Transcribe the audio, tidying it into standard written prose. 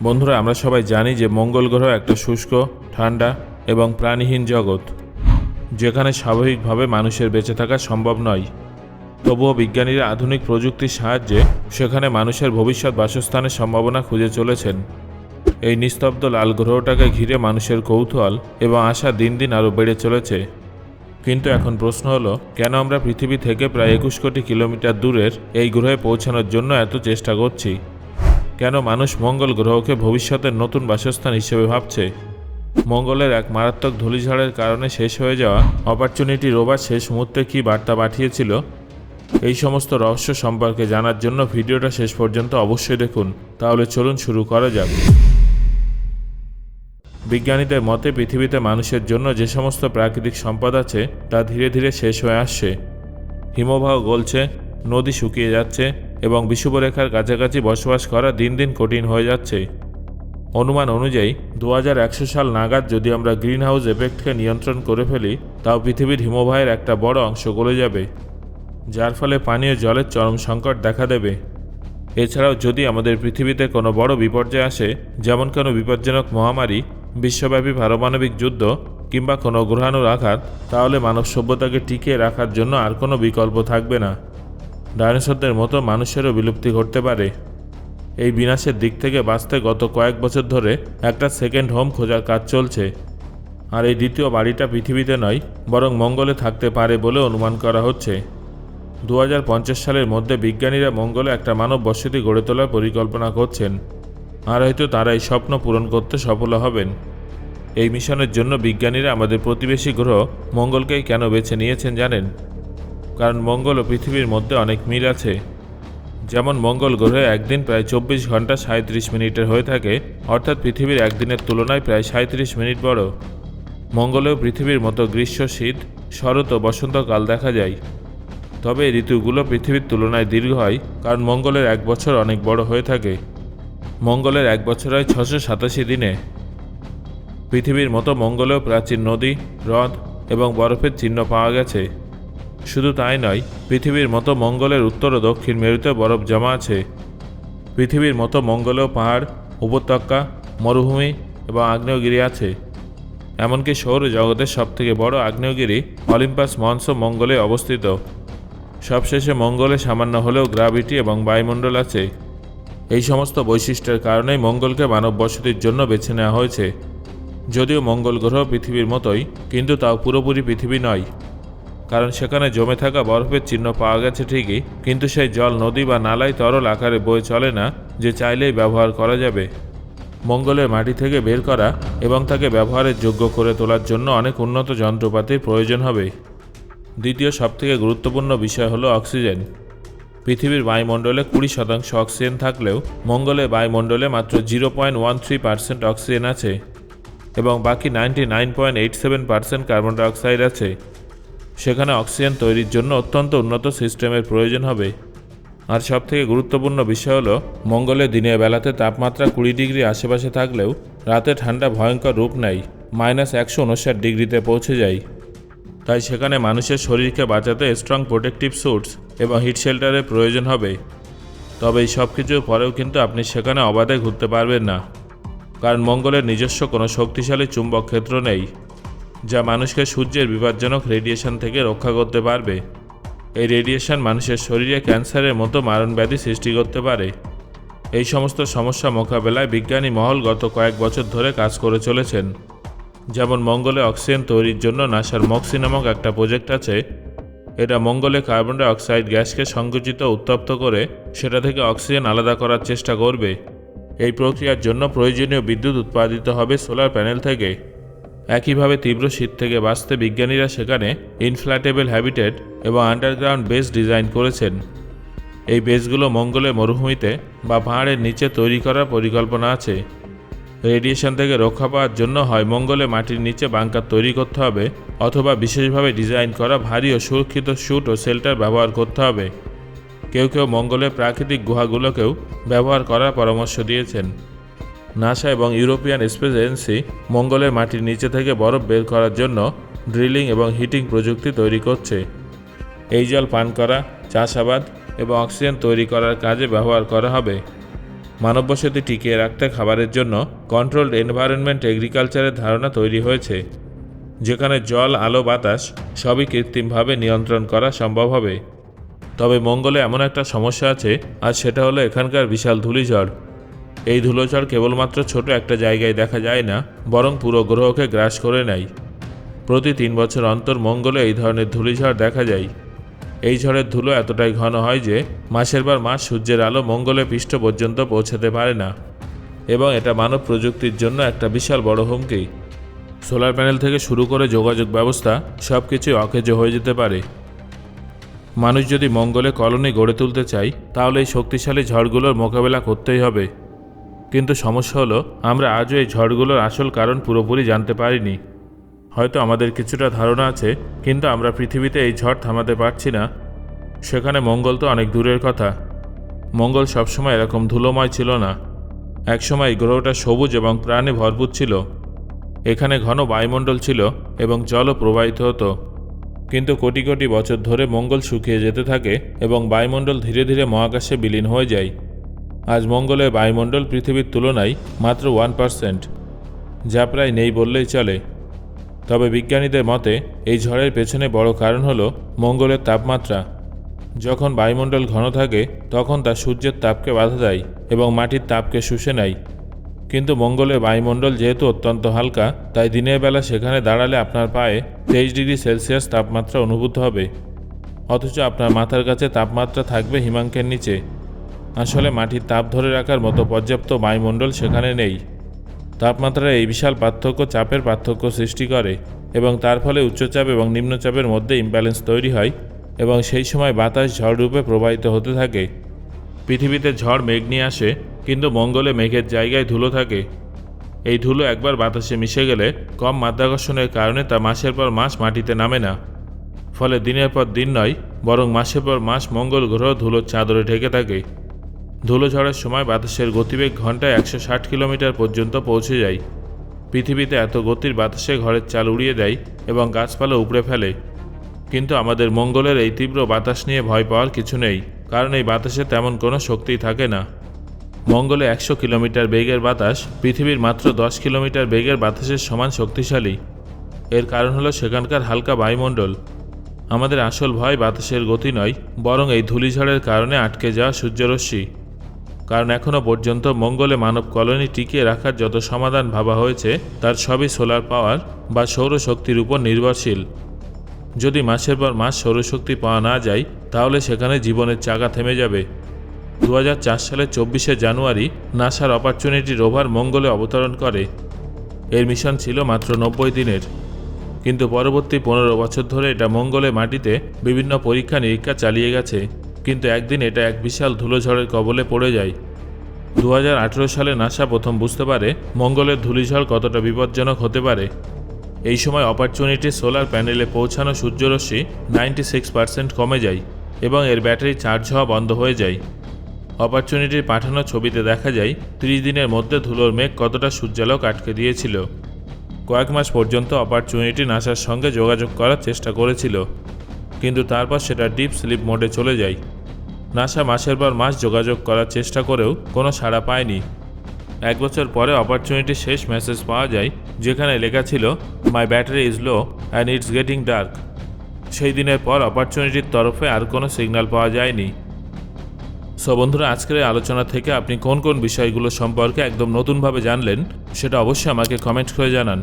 বন্ধুরা, আমরা সবাই জানি যে মঙ্গল গ্রহ একটা শুষ্ক, ঠান্ডা এবং প্রাণীহীন জগৎ, যেখানে স্বাভাবিকভাবে মানুষের বেঁচে থাকা সম্ভব নয়। তবুও বিজ্ঞানীরা আধুনিক প্রযুক্তির সাহায্যে সেখানে মানুষের ভবিষ্যৎ বাসস্থানের সম্ভাবনা খুঁজে চলেছেন। এই নিস্তব্ধ লাল গ্রহটাকে ঘিরে মানুষের কৌতূহল এবং আশা দিন দিন আরও বেড়ে চলেছে। কিন্তু এখন প্রশ্ন হলো, কেন আমরা পৃথিবী থেকে প্রায় 21 কোটি কিলোমিটার দূরের এই গ্রহে পৌঁছানোর জন্য এত চেষ্টা করছি? কেন মানুষ মঙ্গল গ্রহকে ভবিষ্যতের নতুন বাসস্থান হিসেবে ভাবছে? মঙ্গলের এক মারাত্মক ধূলিঝড়ের কারণে শেষ হয়ে যাওয়া অপরচুনিটি রোভার শেষ মুহূর্তে কী বার্তা পাঠিয়েছিল? এই সমস্ত রহস্য সম্পর্কে জানার জন্য ভিডিওটা শেষ পর্যন্ত অবশ্যই দেখুন। তাহলে চলুন শুরু করা যাক। বিজ্ঞানীদের মতে পৃথিবীতে মানুষের জন্য যে সমস্ত প্রাকৃতিক সম্পদ আছে তা ধীরে ধীরে শেষ হয়ে আসছে। হিমবাহ গলছে, নদী শুকিয়ে যাচ্ছে এবং বিষুবরেখার কাছাকাছি বসবাস করা দিন দিন কঠিন হয়ে যাচ্ছে। অনুমান অনুযায়ী 2100 সাল নাগাদ যদি আমরা গ্রিন হাউস এফেক্টকে নিয়ন্ত্রণ করে ফেলি, তাও পৃথিবীর হিমবাহের একটা বড় অংশ গলে যাবে, যার ফলে পানীয় জলের চরম সংকট দেখা দেবে। এছাড়াও যদি আমাদের পৃথিবীতে কোনো বড় বিপর্যয় আসে, যেমন কোনো বিপজ্জনক মহামারী, বিশ্বব্যাপী পারমাণবিক যুদ্ধ কিংবা কোনো গ্রহাণুর আঘাত, তাহলে মানব সভ্যতাকে টিকিয়ে রাখার জন্য আর কোনো বিকল্প থাকবে না। ডাইনোসরদের মতো মানুষেরও বিলুপ্তি ঘটতে পারে। এই বিনাশের দিক থেকে বাঁচতে গত কয়েক বছর ধরে একটা সেকেন্ড হোম খোঁজার কাজ চলছে। আর এই দ্বিতীয় বাড়িটা পৃথিবীতে নয়, বরং মঙ্গলে থাকতে পারে বলে অনুমান করা হচ্ছে। 2050 সালের মধ্যে বিজ্ঞানীরা মঙ্গলে একটা মানব বসতি গড়ে তোলার পরিকল্পনা করছেন, আর হয়তো তারা এই স্বপ্ন পূরণ করতে সফল হবেন। এই মিশনের জন্য বিজ্ঞানীরা আমাদের প্রতিবেশী গ্রহ মঙ্গলকেই কেন বেছে নিয়েছেন জানেন? কারণ মঙ্গল ও পৃথিবীর মধ্যে অনেক মিল আছে। যেমন মঙ্গল গ্রহে একদিন প্রায় 24 ঘন্টা 37 মিনিটের হয়ে থাকে, অর্থাৎ পৃথিবীর একদিনের তুলনায় প্রায় 37 মিনিট বড়। মঙ্গলেও পৃথিবীর মতো গ্রীষ্ম, শীত, শরৎ ও বসন্তকাল দেখা যায়। তবে এই ঋতুগুলো পৃথিবীর তুলনায় দীর্ঘ হয়, কারণ মঙ্গলের এক বছর অনেক বড় হয়ে থাকে। মঙ্গলের এক বছর হয় 687 দিনে। পৃথিবীর মতো মঙ্গলেও প্রাচীন নদী, হ্রদ এবং বরফের চিহ্ন পাওয়া গেছে। শুধু তাই নয়, পৃথিবীর মতো মঙ্গলের উত্তর ও দক্ষিণ মেরুতে বরফ জমা আছে। পৃথিবীর মতো মঙ্গলেও পাহাড়, উপত্যকা, মরুভূমি এবং আগ্নেয়গিরি আছে। এমনকি সৌরজগতের সবথেকে বড় আগ্নেয়গিরি অলিম্পাস মন্সও মঙ্গলে অবস্থিত। সবশেষে মঙ্গলে সামান্য হলেও গ্র্যাভিটি এবং বায়ুমণ্ডল আছে। এই সমস্ত বৈশিষ্ট্যের কারণেই মঙ্গলকে মানব বসতির জন্য বেছে নেওয়া হয়েছে। যদিও মঙ্গল গ্রহ পৃথিবীর মতোই, কিন্তু তাও পুরোপুরি পৃথিবী নয়। কারণ সেখানে জমে থাকা বরফের চিহ্ন পাওয়া গেছে ঠিকই, কিন্তু সেই জল নদী বা নালায় তরল আকারে বয়ে চলে না, যে চাইলেই ব্যবহার করা যাবে। মঙ্গলের মাটি থেকে বের করা এবং তাকে ব্যবহারের যোগ্য করে তোলার জন্য অনেক উন্নত যন্ত্রপাতির প্রয়োজন হবে। দ্বিতীয় সবথেকে গুরুত্বপূর্ণ বিষয় হলো অক্সিজেন। পৃথিবীর বায়ুমণ্ডলে 20% অক্সিজেন থাকলেও মঙ্গলের বায়ুমণ্ডলে মাত্র 0.13% অক্সিজেন আছে এবং বাকি 99.87% কার্বন ডাইঅক্সাইড আছে। সেখানে অক্সিজেন তৈরির জন্য অত্যন্ত উন্নত সিস্টেমের প্রয়োজন হবে। আর সবথেকে গুরুত্বপূর্ণ বিষয় হলো, মঙ্গলে দিনের বেলাতে তাপমাত্রা 20 ডিগ্রি আশেপাশে থাকলেও রাতে ঠান্ডা ভয়ঙ্কর রূপ নেয়, -159 ডিগ্রিতে পৌঁছে যায়। তাই সেখানে মানুষের শরীরকে বাঁচাতে স্ট্রং প্রোটেকটিভ স্যুটস এবং হিট শেল্টারের প্রয়োজন হবে। তবে এই সব কিছুর পরেও কিন্তু আপনি সেখানে অবাধে ঘুরতে পারবেন না, কারণ মঙ্গলের নিজস্ব কোনো শক্তিশালী চুম্বক ক্ষেত্র নেই, যা মানুষকে সূর্যের বিপজ্জনক রেডিয়েশন থেকে রক্ষা করতে পারবে। এই রেডিয়েশন মানুষের শরীরে ক্যান্সারের মতো মারণব্যাধি সৃষ্টি করতে পারে। এই সমস্ত সমস্যা মোকাবেলায় বিজ্ঞানী মহল গত কয়েক বছর ধরে কাজ করে চলেছেন। যেমন মঙ্গলে অক্সিজেন তৈরির জন্য নাসার মক্সি নামক একটা প্রজেক্ট আছে। এটা মঙ্গলে কার্বন ডাই অক্সাইড গ্যাসকে সংকুচিত উত্তপ্ত করে সেটা থেকে অক্সিজেন আলাদা করার চেষ্টা করবে। এই প্রক্রিয়ার জন্য প্রয়োজনীয় বিদ্যুৎ উৎপাদিত হবে সোলার প্যানেল থেকে। একইভাবে তীব্র শীত থেকে বাঁচতে বিজ্ঞানীরা সেখানে ইনফ্ল্যাটেবল হ্যাবিটেট এবং আন্ডারগ্রাউন্ড বেস ডিজাইন করেছেন। এই বেসগুলো মঙ্গলের মরুভূমিতে বা পাহাড়ের নিচে তৈরি করার পরিকল্পনা আছে। রেডিয়েশন থেকে রক্ষা পাওয়ার জন্য হয় মঙ্গলে মাটির নিচে বাংকার তৈরি করতে হবে, অথবা বিশেষভাবে ডিজাইন করা ভারী ও সুরক্ষিত স্যুট ও শেল্টার ব্যবহার করতে হবে। কেউ কেউ মঙ্গলের প্রাকৃতিক গুহাগুলোকেও ব্যবহার করার পরামর্শ দিয়েছেন। নাসা এবং ইউরোপিয়ান স্পেস এজেন্সি মঙ্গলের মাটির নিচে থেকে বরফ বের করার জন্য ড্রিলিং এবং হিটিং প্রযুক্তি তৈরি করছে। এই জল পান করা, চাষাবাদ এবং অক্সিজেন তৈরি করার কাজে ব্যবহার করা হবে। মানব বসতি টিকিয়ে রাখতে খাবারের জন্য কন্ট্রোলড এনভায়রনমেন্ট এগ্রিকালচারের ধারণা তৈরি হয়েছে, যেখানে জল, আলো, বাতাস সবই কৃত্রিমভাবে নিয়ন্ত্রণ করা সম্ভব হবে। তবে মঙ্গলে এমন একটা সমস্যা আছে, আর সেটা হলো এখানকার বিশাল ধূলিঝড়। এই ধুলোঝড় কেবলমাত্র ছোট একটা জায়গায় দেখা যায় না, বরং পুরো গ্রহকে গ্রাস করে নেয়। প্রতি 3 বছর অন্তর মঙ্গলে এই ধরনের ধূলিঝড় দেখা যায়। এই ঝড়ের ধুলো এতটাই ঘন হয় যে মাসের পর মাস সূর্যের আলো মঙ্গলের পৃষ্ঠ পর্যন্ত পৌঁছাতে পারে না, এবং এটা মানব প্রযুক্তির জন্য একটা বিশাল বড় হুমকি। সোলার প্যানেল থেকে শুরু করে যোগাযোগ ব্যবস্থা সব কিছুই অকেজো হয়ে যেতে পারে। মানুষ যদি মঙ্গলে কলোনি গড়ে তুলতে চায়, তাহলে এই শক্তিশালী ঝড়গুলোর মোকাবেলা করতেই হবে। কিন্তু সমস্যা হলো, আমরা আজও এই ঝড়গুলোর আসল কারণ পুরোপুরি জানতে পারিনি। হয়তো আমাদের কিছুটা ধারণা আছে, কিন্তু আমরা পৃথিবীতে এই ঝড় থামাতে পারছি না। সেখানে মঙ্গল তো অনেক দূরের কথা। মঙ্গল সবসময় এরকম ধুলোময় ছিল না। একসময় এই গ্রহটা সবুজ এবং প্রাণে ভরপুর ছিল। এখানে ঘন বায়ুমণ্ডল ছিল এবং জলও প্রবাহিত হতো। কিন্তু কোটি কোটি বছর ধরে মঙ্গল শুকিয়ে যেতে থাকে এবং বায়ুমণ্ডল ধীরে ধীরে মহাকাশে বিলীন হয়ে যায়। আজ মঙ্গলের বায়ুমণ্ডল পৃথিবীর তুলনায় মাত্র 1%, যা প্রায় নেই বললেই চলে। তবে বিজ্ঞানীদের মতে এই ঝড়ের পেছনে বড় কারণ হলো মঙ্গলের তাপমাত্রা। যখন বায়ুমণ্ডল ঘন থাকে তখন তা সূর্যের তাপকে বাধা দেয় এবং মাটির তাপকে শুষে নেয়। কিন্তু মঙ্গলের বায়ুমণ্ডল যেহেতু অত্যন্ত হালকা, তাই দিনের বেলা সেখানে দাঁড়ালে আপনার পায়ে 23 ডিগ্রি সেলসিয়াস তাপমাত্রা অনুভূত হবে, অথচ আপনার মাথার কাছে তাপমাত্রা থাকবে হিমাঙ্কের নিচে। আসলে মাটির তাপ ধরে রাখার মতো পর্যাপ্ত বায়ুমণ্ডল সেখানে নেই। তাপমাত্রার এই বিশাল পার্থক্য চাপের পার্থক্য সৃষ্টি করে এবং তার ফলে উচ্চচাপ এবং নিম্নচাপের মধ্যে ইমব্যালেন্স তৈরি হয় এবং সেই সময় বাতাস ঝড় রূপে প্রবাহিত হতে থাকে। পৃথিবীতে ঝড় মেঘ নিয়ে আসে, কিন্তু মঙ্গলে মেঘের জায়গায় ধুলো থাকে। এই ধুলো একবার বাতাসে মিশে গেলে কম মাধ্যাকর্ষণের কারণে তা মাসের পর মাস মাটিতে নামে না। ফলে দিনের পর দিন নয়, বরং মাসের পর মাস মঙ্গল গ্রহ ধুলোর চাদরে ঢেকে থাকে। ধুলো ঝড়ের সময় বাতাসের গতিবেগ ঘন্টায় 160 কিলোমিটার পর্যন্ত পৌঁছে যায়। পৃথিবীতে এত গতির বাতাসে ঘরের চাল উড়িয়ে দেয় এবং গাছপালা উপড়ে ফেলে। কিন্তু আমাদের মঙ্গলের এই তীব্র বাতাস নিয়ে ভয় পাওয়ার কিছু নেই, কারণ এই বাতাসে তেমন কোনো শক্তি থাকে না। মঙ্গলে 100 কিলোমিটার বেগের বাতাস পৃথিবীর মাত্র 10 কিলোমিটার বেগের বাতাসের সমান শক্তিশালী। এর কারণ হলো সেখানকার হালকা বায়ুমণ্ডল। আমাদের আসল ভয় বাতাসের গতি নয়, বরং এই ধূলিঝড়ের কারণে আটকে যাওয়া সূর্যরশ্মি। কারণ এখনও পর্যন্ত মঙ্গলে মানব কলোনি টিকিয়ে রাখার যত সমাধান ভাবা হয়েছে, তার সবই সোলার পাওয়ার বা সৌরশক্তির উপর নির্ভরশীল। যদি মাসের পর মাস সৌরশক্তি পাওয়া না যায়, তাহলে সেখানে জীবনের চাকা থেমে যাবে। 2004 সালের 24শে জানুয়ারি নাসার অপরচুনিটি রোভার মঙ্গলে অবতরণ করে। এর মিশন ছিল মাত্র 90 দিনের, কিন্তু পরবর্তী 15 বছর ধরে এটা মঙ্গলে মাটিতে বিভিন্ন পরীক্ষা নিরীক্ষা চালিয়ে গেছে। কিন্তু একদিন এটা এক বিশাল ধুলোঝড়ের কবলে পড়ে যায়। 2018 সালে নাসা প্রথম বুঝতে পারে মঙ্গলের ধূলিঝড় কতটা বিপজ্জনক হতে পারে। এই সময় অপরচুনিটির সোলার প্যানেলে পৌঁছানো সূর্যরশ্মি 96% কমে যায় এবং এর ব্যাটারি চার্জ হওয়া বন্ধ হয়ে যায়। অপরচুনিটির পাঠানো ছবিতে দেখা যায় 30 দিনের মধ্যে ধুলোর মেঘ কতটা সূর্যালোক আটকে দিয়েছিল। কয়েক মাস পর্যন্ত অপরচুনিটি নাসার সঙ্গে যোগাযোগ করার চেষ্টা করেছিল, কিন্তু তারপর সেটা ডিপ স্লিপ মোডে চলে যায়। নাসা মাসের পর মাস যোগাযোগ করার চেষ্টা করেও কোনো সাড়া পায়নি। 1 বছর পরে অপরচুনিটির শেষ মেসেজ পাওয়া যায়, যেখানে লেখা ছিল, my battery is low and it's getting dark. সেই দিনের পর অপরচুনিটির তরফে আর কোনো সিগন্যাল পাওয়া যায়নি। সো বন্ধুরা, আজকের এই আলোচনা থেকে আপনি কোন কোন বিষয়গুলো সম্পর্কে একদম নতুনভাবে জানলেন, সেটা অবশ্যই আমাকে কমেন্ট করে জানান।